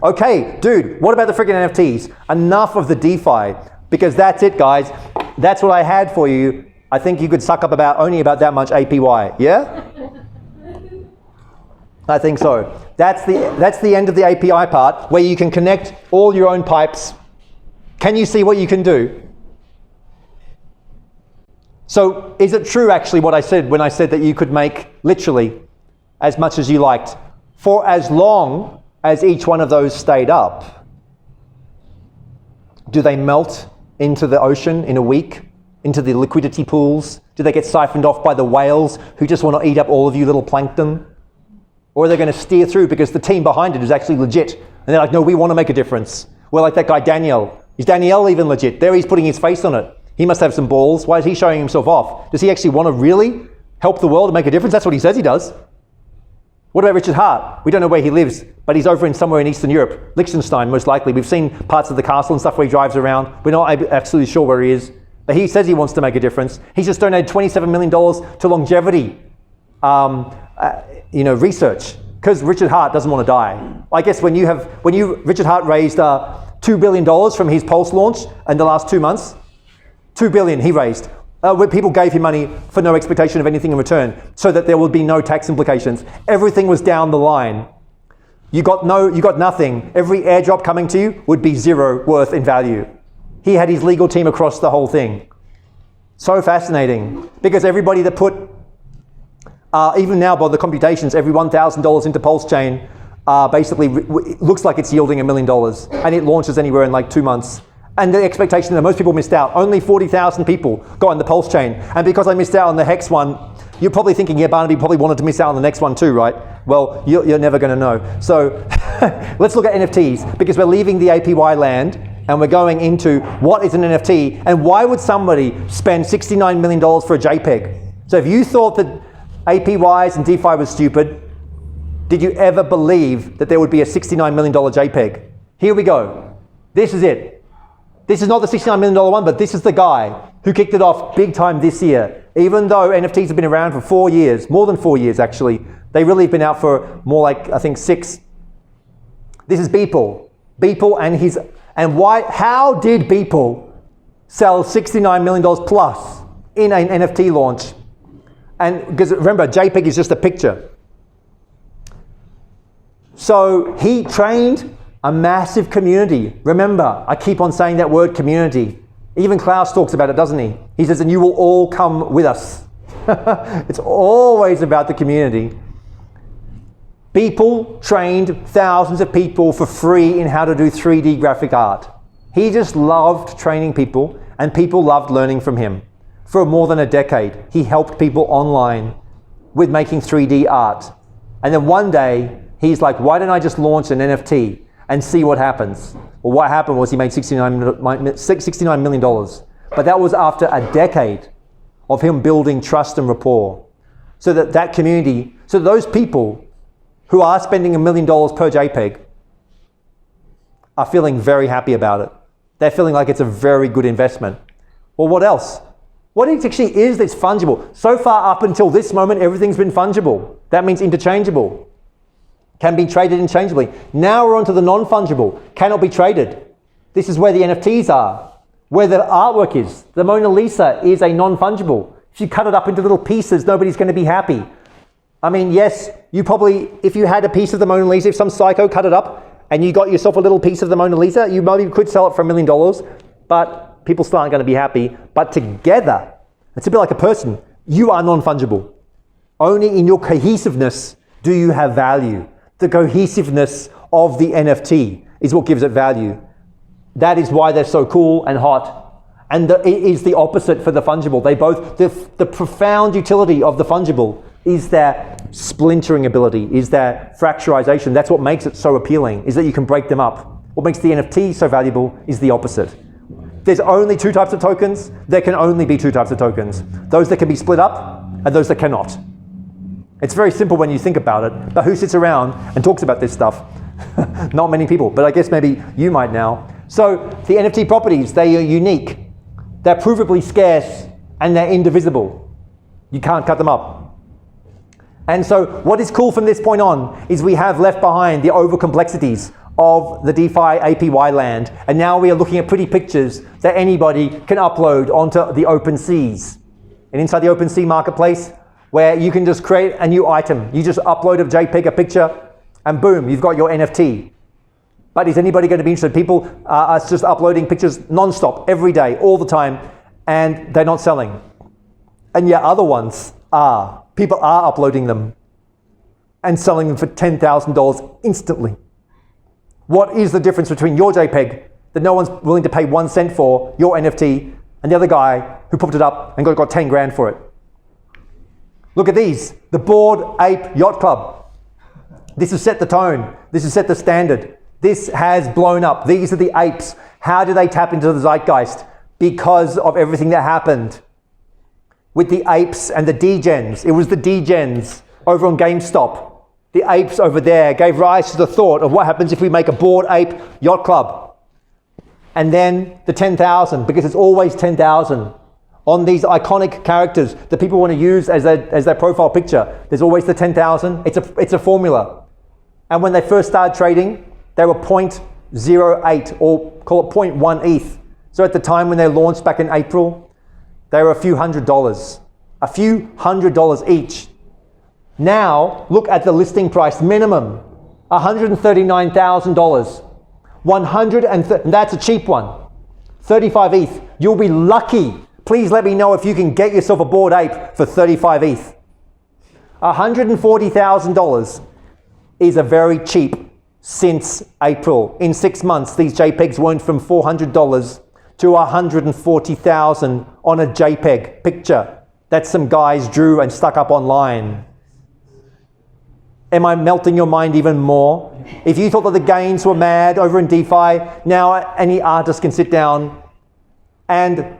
Okay, dude, what about the freaking NFTs? Enough of the DeFi, because that's it, guys. That's what I had for you. I think you could suck up only about that much APY, yeah? I think so. That's the end of the API part, where you can connect all your own pipes. Can you see what you can do? So is it true actually what I said when I said that you could make literally as much as you liked for as long as each one of those stayed up? Do they melt into the ocean in a week? Into the liquidity pools? Do they get siphoned off by the whales who just want to eat up all of you little plankton? Or are they going to steer through because the team behind it is actually legit? And they're like, no, we want to make a difference. We're like that guy Daniel. Is Daniel even legit? There he's putting his face on it. He must have some balls. Why is he showing himself off? Does he actually want to really help the world and make a difference? That's what he says he does. What about Richard Hart? We don't know where he lives, but he's over in somewhere in Eastern Europe. Liechtenstein, most likely. We've seen parts of the castle and stuff where he drives around. We're not absolutely sure where he is. But he says he wants to make a difference. He's just donated $27 million to longevity research, because Richard Hart doesn't want to die. I guess Richard Hart raised $2 billion from his Pulse launch in the last 2 months. $2 billion he raised. Where people gave him money for no expectation of anything in return, so that there would be no tax implications. Everything was down the line. You got nothing. Every airdrop coming to you would be zero worth in value. He had his legal team across the whole thing. So fascinating, because everybody that put, even now by the computations, every $1,000 into Pulse Chain basically looks like it's yielding $1 million, and it launches anywhere in like 2 months. And the expectation that most people missed out, only 40,000 people got in the Pulse Chain. And because I missed out on the Hex one, you're probably thinking, yeah, Barnaby probably wanted to miss out on the next one too, right? Well, you're never going to know. So let's look at NFTs, because we're leaving the APY land and we're going into what is an NFT and why would somebody spend $69 million for a JPEG? So if you thought that APYs and DeFi was stupid, did you ever believe that there would be a $69 million JPEG? Here we go. This is it. This is not the $69 million one, but this is the guy who kicked it off big time this year. Even though NFTs have been around for 4 years, more than 4 years actually, they really have been out for more like, I think, 6. This is Beeple. Beeple and why? How did Beeple sell $69 million plus in an NFT launch? And because remember, JPEG is just a picture. So he trained a massive community. Remember, I keep on saying that word, community. Even Klaus talks about it, doesn't he? He says, and you will all come with us. It's always about the community. People trained thousands of people for free in how to do 3D graphic art. He just loved training people, and people loved learning from him. For more than a decade, he helped people online with making 3D art. And then one day, he's like, why don't I just launch an NFT and see what happens? Well, what happened was he made $69 million. But that was after a decade of him building trust and rapport. So that community, so those people who are spending $1 million per JPEG are feeling very happy about it. They're feeling like it's a very good investment. Well, what else? What it actually is that's fungible? So far up until this moment, everything's been fungible. That means interchangeable. Can be traded interchangeably. Now we're on to the non-fungible. Cannot be traded. This is where the NFTs are, where the artwork is. The Mona Lisa is a non-fungible. If you cut it up into little pieces, nobody's going to be happy. I mean, yes, you probably, if you had a piece of the Mona Lisa, if some psycho cut it up and you got yourself a little piece of the Mona Lisa, you maybe could sell it for $1 million, but people still aren't going to be happy. But together, it's a bit like a person. You are non-fungible. Only in your cohesiveness do you have value. The cohesiveness of the NFT is what gives it value. That is why they're so cool and hot. And it is the opposite for the fungible. They both, the profound utility of the fungible is their splintering ability, is their fracturization. That's what makes it so appealing, is that you can break them up. What makes the NFT so valuable is the opposite. There's only 2 types of tokens. There can only be 2 types of tokens. Those that can be split up and those that cannot. It's very simple when you think about it, but who sits around and talks about this stuff? Not many people, but I guess maybe you might now. So the NFT properties, they are unique. They're provably scarce and they're indivisible. You can't cut them up. And so what is cool from this point on is we have left behind the over complexities of the DeFi APY land, and now we are looking at pretty pictures that anybody can upload onto the OpenSeas. And inside the OpenSea marketplace, where you can just create a new item. You just upload a JPEG, a picture, and boom, you've got your NFT. But is anybody going to be interested? People are just uploading pictures non-stop, every day, all the time, and they're not selling. And yet other ones are. People are uploading them and selling them for $10,000 instantly. What is the difference between your JPEG that no one's willing to pay 1 cent for, your NFT, and the other guy who popped it up and got 10 grand for it? Look at these, the Bored Ape Yacht Club. This has set the tone. This has set the standard. This has blown up. These are the apes. How do they tap into the zeitgeist? Because of everything that happened with the apes and the degens. It was the degens over on GameStop. The apes over there gave rise to the thought of what happens if we make a Bored Ape Yacht Club. And then the 10,000, because it's always 10,000 on these iconic characters that people want to use as their profile picture. There's always the 10,000. It's a formula. And when they first started trading, they were 0.08 or call it 0.1 ETH. So at the time when they launched back in April, they were a few $100s each. Now, look at the listing price, minimum, $139,000. And that's a cheap one. 35 ETH. You'll be lucky. Please let me know if you can get yourself a Bored Ape for 35 ETH. $140,000 is a very cheap since April. In 6 months, these JPEGs went from $400 to $140,000 on a JPEG picture that some guys drew and stuck up online. Am I melting your mind even more? If you thought that the gains were mad over in DeFi, now any artist can sit down. And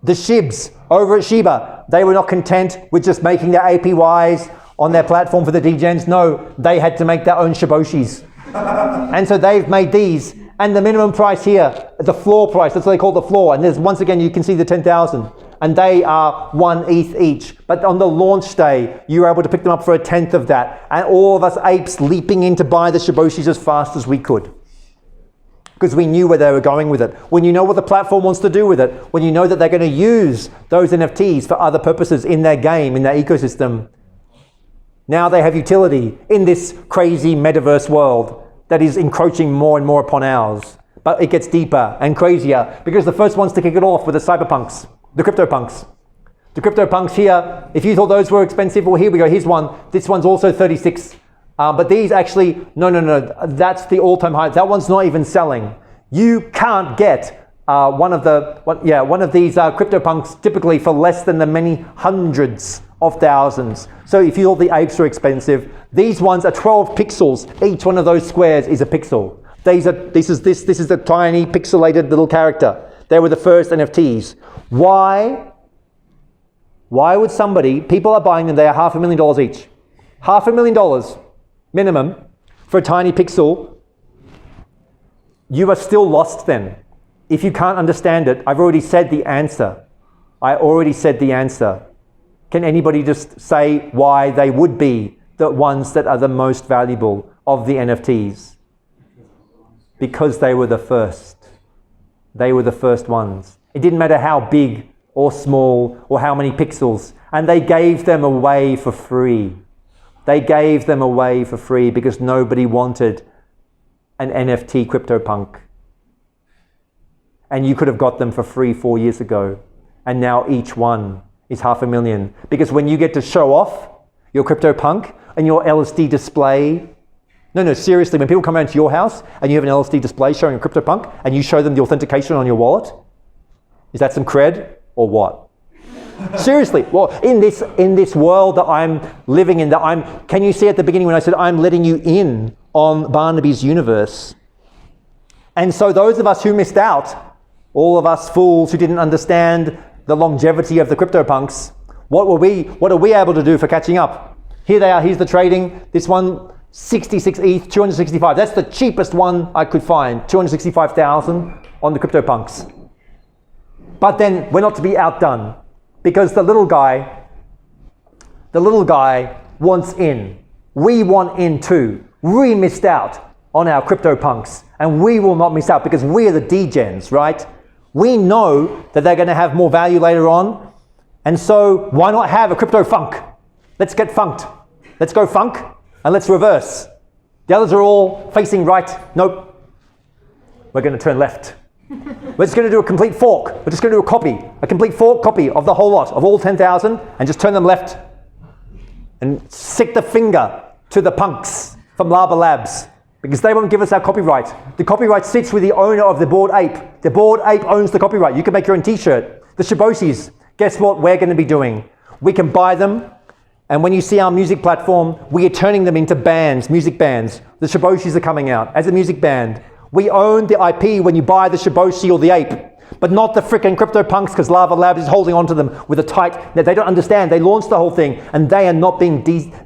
the Shibs over at Shiba, they were not content with just making their APYs on their platform for the degens. No, they had to make their own Shiboshis. And so they've made these. And the minimum price here, the floor price, that's what they call the floor. And there's, once again, you can see the 10,000. And they are 1 ETH each. But on the launch day, you were able to pick them up for 1/10 of that. And all of us apes leaping in to buy the Shiboshis as fast as we could. Because we knew where they were going with it. When you know what the platform wants to do with it, when you know that they're going to use those NFTs for other purposes in their game, in their ecosystem, now they have utility in this crazy metaverse world that is encroaching more and more upon ours. But it gets deeper and crazier because the first ones to kick it off were the cyberpunks. The CryptoPunks. The CryptoPunks here, if you thought those were expensive, well, here we go. Here's one. This one's also 36. But these actually, no. That's the all-time high. That one's not even selling. You can't get one of these CryptoPunks typically for less than the many hundreds of thousands. So if you thought the apes were expensive, these ones are 12 pixels. Each one of those squares is a pixel. This is a tiny pixelated little character. They were the first NFTs. Why would somebody, people are buying them, they are $500,000 each. $500,000 minimum for a tiny pixel. You are still lost then. If you can't understand it, I've already said the answer. Can anybody just say why they would be the ones that are the most valuable of the NFTs? Because they were the first. They were the first ones. It didn't matter how big or small or how many pixels. And they gave them away for free. Because nobody wanted an NFT CryptoPunk. And you could have got them for free 4 years ago. And now each one is $500,000. Because when you get to show off your CryptoPunk and your LSD display, no, seriously, when people come around to your house and you have an LSD display showing a CryptoPunk and you show them the authentication on your wallet, is that some cred or what? Seriously, well, in this world that I'm living in, can you see at the beginning when I said I'm letting you in on Barnaby's universe? And so those of us who missed out, all of us fools who didn't understand the longevity of the CryptoPunks, what are we able to do for catching up? Here they are, here's the trading. This one, 66 ETH, 265. That's the cheapest one I could find, 265,000 on the CryptoPunks. But then we're not to be outdone because the little guy wants in. We want in too. We missed out. on our CryptoPunks, and we will not miss out because we are the degens, right? We know that they're going to have more value later on, and so why not have a crypto funk? Let's get funked. Let's go funk, and let's reverse. The others are all facing right. Nope. We're going to turn left. We're just going to do a complete fork. We're just going to do a complete fork copy of the whole lot, of all 10,000, and just turn them left. And stick the finger to the punks from Lava Labs, because they won't give us our copyright. The copyright sits with the owner of the Bored Ape. The Bored Ape owns the copyright. You can make your own t-shirt. The Shiboshis, guess what we're going to be doing? We can buy them, and when you see our music platform, we are turning them into bands, music bands. The Shiboshis are coming out as a music band. We own the IP when you buy the Shiboshi or the ape, but not the frickin' CryptoPunks, because Lava Labs is holding on to them with a tight, that they don't understand. They launched the whole thing and they are not being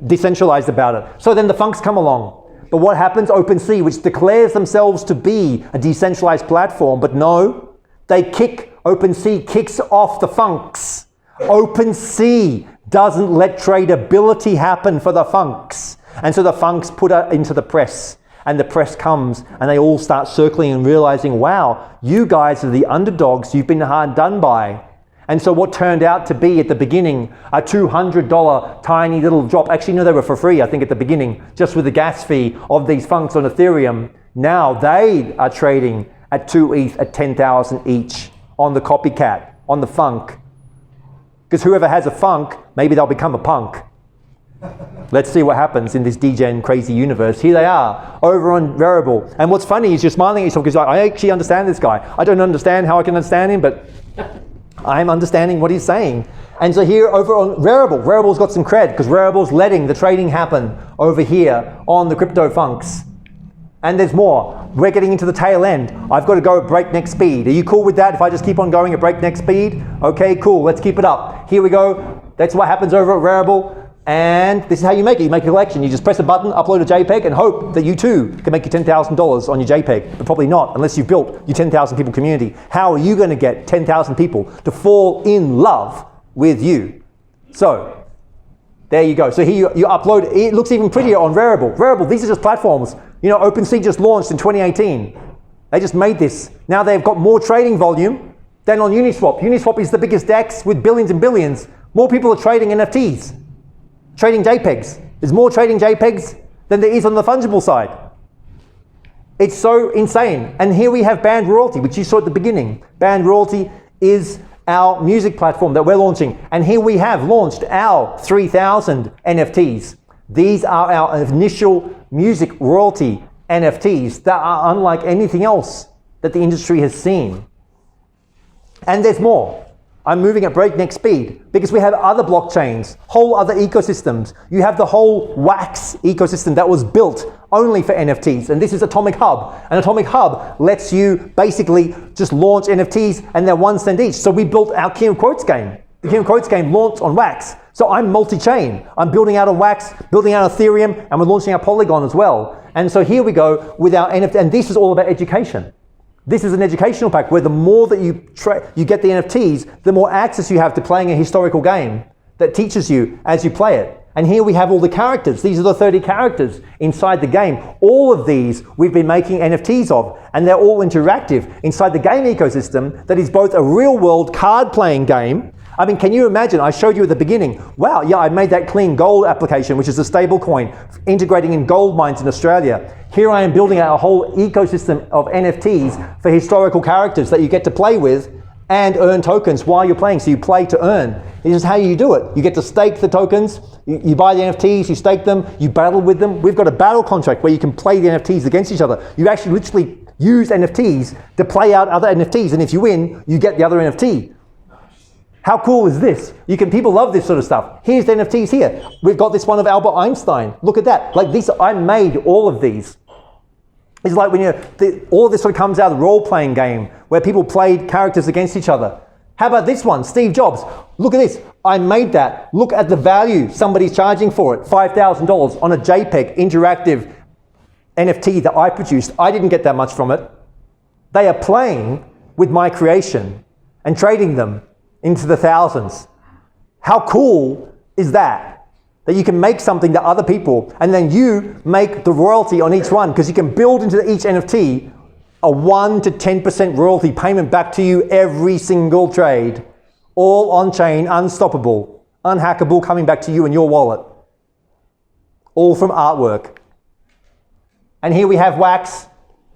decentralized about it. So then the funks come along. But what happens? OpenSea, which declares themselves to be a decentralized platform, but no, OpenSea kicks off the funks. OpenSea doesn't let tradability happen for the funks. And so the funks put it into the press. And the press comes and they all start circling and realizing, wow, you guys are the underdogs, you've been hard done by. And so what turned out to be at the beginning, a $200 tiny little drop, actually no, they were for free, I think at the beginning, just with the gas fee of these funks on Ethereum. Now they are trading at 2 ETH at 10,000 each on the copycat, on the funk. Because whoever has a funk, maybe they'll become a punk. Let's see what happens in this degen crazy universe. Here they are, over on Variable. And what's funny is you're smiling at yourself because I actually understand this guy. I don't understand how I can understand him, but I'm understanding what he's saying. And so here over on Variable, Variable's got some cred because Variable's letting the trading happen over here on the crypto funks. And there's more. We're getting into the tail end. I've got to go at breakneck speed. Are you cool with that if I just keep on going at breakneck speed? Okay, cool. Let's keep it up. Here we go. That's what happens over at Variable. And this is how you make it. You make a collection. You just press a button, upload a JPEG, and hope that you too can make your $10,000 on your JPEG. But probably not, unless you've built your 10,000 people community. How are you going to get 10,000 people to fall in love with you? So, there you go. So here you upload, it looks even prettier on Variable. Variable, these are just platforms. You know, OpenSea just launched in 2018. They just made this. Now they've got more trading volume than on Uniswap. Uniswap is the biggest DEX with billions and billions. More people are trading NFTs. Trading JPEGs. There's more trading JPEGs than there is on the fungible side. It's so insane. And here we have Band Royalty, which you saw at the beginning. Band Royalty is our music platform that we're launching. And here we have launched our 3,000 NFTs. These are our initial music royalty NFTs that are unlike anything else that the industry has seen. And there's more. I'm moving at breakneck speed because we have other blockchains, whole other ecosystems. You have the whole Wax ecosystem that was built only for NFTs, and this is Atomic Hub. And Atomic Hub lets you basically just launch NFTs and they're 1 cent each. So we built our Key of Quotes game. The Key of Quotes game launched on Wax. So I'm multi-chain. I'm building out on Wax, building out Ethereum, and we're launching our Polygon as well. And so here we go with our NFT, and this is all about education. This is an educational pack where the more that you get the NFTs, the more access you have to playing a historical game that teaches you as you play it. And here we have all the characters. These are the 30 characters inside the game. All of these we've been making NFTs of, and they're all interactive inside the game ecosystem that is both a real-world card-playing game. I mean, can you imagine? I showed you at the beginning. Wow, yeah, I made that clean gold application, which is a stable coin, integrating in gold mines in Australia. Here I am building out a whole ecosystem of NFTs for historical characters that you get to play with and earn tokens while you're playing. So you play to earn. This is how you do it. You get to stake the tokens, you buy the NFTs, you stake them, you battle with them. We've got a battle contract where you can play the NFTs against each other. You actually literally use NFTs to play out other NFTs, and if you win, you get the other NFT. How cool is this? People love this sort of stuff. Here's the NFTs here. We've got this one of Albert Einstein. Look at that. Like these, I made all of these. It's like when all of this sort of comes out of the role-playing game where people played characters against each other. How about this one? Steve Jobs. Look at this. I made that. Look at the value somebody's charging for it. $5,000 on a JPEG interactive NFT that I produced. I didn't get that much from it. They are playing with my creation and trading them into the thousands. How cool is that? that you can make something to other people, and then you make the royalty on each one, because you can build into each NFT a 1 to 10% royalty payment back to you every single trade, all on-chain, unstoppable, unhackable, coming back to you in your wallet, all from artwork. And here we have Wax,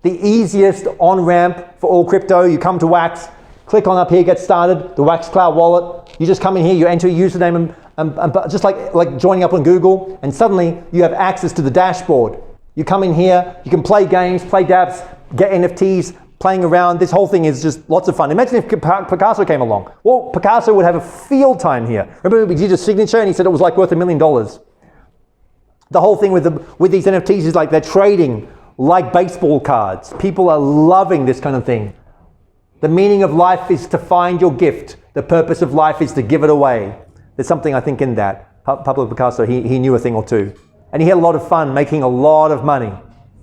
the easiest on-ramp for all crypto. You come to Wax, click on up here, get started, the Wax Cloud wallet. You just come in here, you enter your username, and just like joining up on Google, and suddenly you have access to the dashboard. You come in here, you can play games, play dApps, get NFTs, playing around. This whole thing is just lots of fun. Imagine if Picasso came along. Well, Picasso would have a field time here. Remember, we did a signature and he said it was like worth $1 million. The whole thing with these NFTs is like they're trading like baseball cards. People are loving this kind of thing. The meaning of life is to find your gift. The purpose of life is to give it away. There's something, I think, in that. Pablo Picasso, he knew a thing or two. And he had a lot of fun making a lot of money.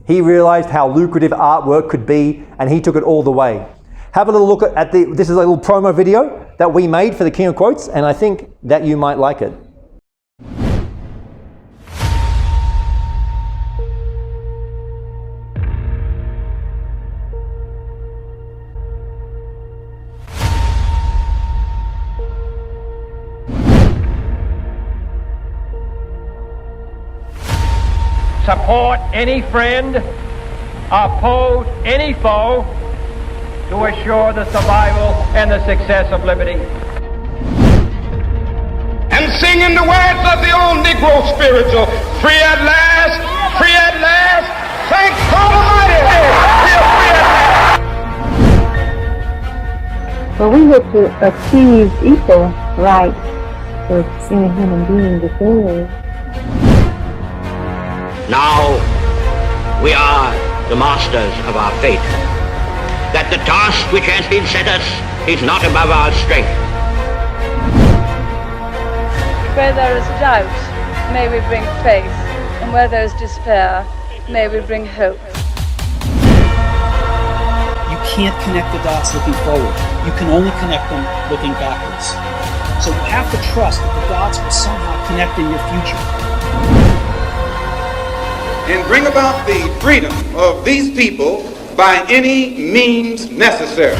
He realized how lucrative artwork could be, and he took it all the way. Have a little look at this is a little promo video that we made for the King of Quotes, and I think that you might like it. Support any friend, oppose any foe to assure the survival and the success of liberty. And sing in the words of the old Negro spiritual, free at last, thank God Almighty, we are free at last. Well, we hope to achieve equal rights for any human being deserves. Now we are the masters of our fate, that the task which has been set us is not above our strength. Where there is doubt, may we bring faith, and where there is despair, may we bring hope. You can't connect the dots looking forward. You can only connect them looking backwards. So you have to trust that the dots will somehow connect in your future. And bring about the freedom of these people by any means necessary.